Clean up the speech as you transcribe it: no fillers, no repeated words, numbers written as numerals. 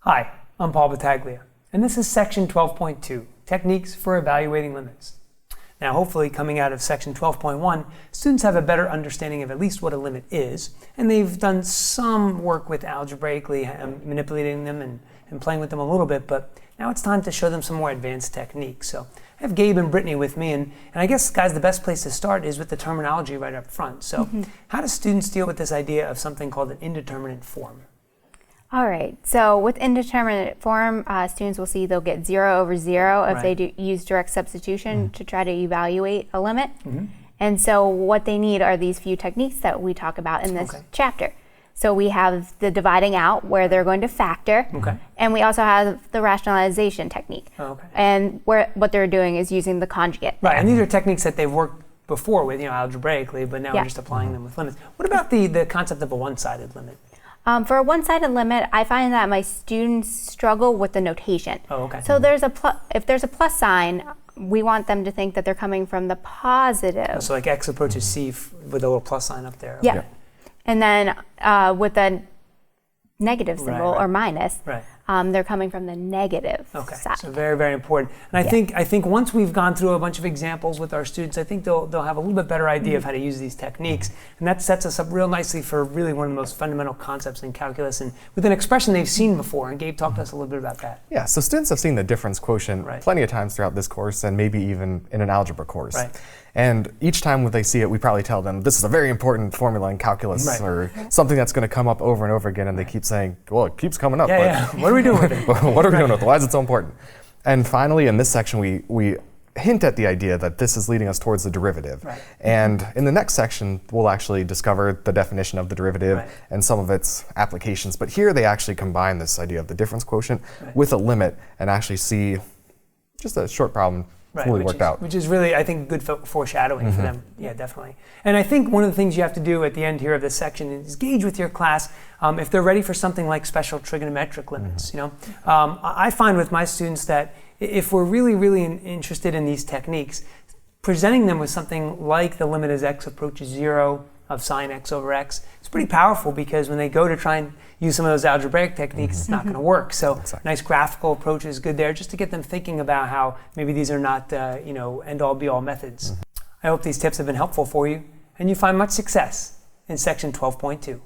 Hi, I'm Paul Battaglia, and this is section 12.2, Techniques for Evaluating Limits. Now, hopefully, coming out of section 12.1, students have a better understanding of at least what a limit is, and they've done some work with algebraically manipulating them and playing with them a little bit, but now it's time to show them some more advanced techniques. So I have Gabe and Brittany with me, and I guess, guys, the best place to start is with the terminology right up front. So how do students deal with this idea of something called an indeterminate form? All right, so with indeterminate form, students will see they'll get 0 over 0 if they use direct substitution to try to evaluate a limit. And so what they need are these few techniques that we talk about in this chapter. So we have the dividing out where they're going to factor, and we also have the rationalization technique. And what they're doing is using the conjugate. Right, and these are techniques that they've worked before with, algebraically, but now we're just applying them with limits. What about the concept of a one-sided limit? For a one-sided limit, I find that my students struggle with the notation. So if there's a plus sign, we want them to think that they're coming from the positive. So like x approaches c with a little plus sign up there. Yeah. And then with a negative symbol or minus, they're coming from the negative side. So very, very important. And I think once we've gone through a bunch of examples with our students, I think they'll have a little bit better idea of how to use these techniques. And that sets us up real nicely for really one of the most fundamental concepts in calculus, and with an expression they've seen before. And Gabe talked to us a little bit about that. Yeah, so students have seen the difference quotient plenty of times throughout this course, and maybe even in an algebra course. And each time when they see it, we probably tell them, this is a very important formula in calculus, or something that's going to come up over and over again, and they keep saying, well, it keeps coming up. What are we doing with it? What are we doing with it? Why is it so important? And finally, in this section, we hint at the idea that this is leading us towards the derivative. And in the next section, we'll actually discover the definition of the derivative and some of its applications. But here they actually combine this idea of the difference quotient with a limit and actually see just a short problem fully worked out. Which is really, I think, good foreshadowing for them. Yeah, definitely. And I think one of the things you have to do at the end here of this section is gauge with your class if they're ready for something like special trigonometric limits. I find with my students that if we're really, really interested in these techniques, presenting them with something like the limit as x approaches 0 of sine x over x, it's pretty powerful, because when they go to try and use some of those algebraic techniques, it's not going to work. So nice graphical approach is good there, just to get them thinking about how maybe these are not end-all be-all methods. I hope these tips have been helpful for you and you find much success in section 12.2.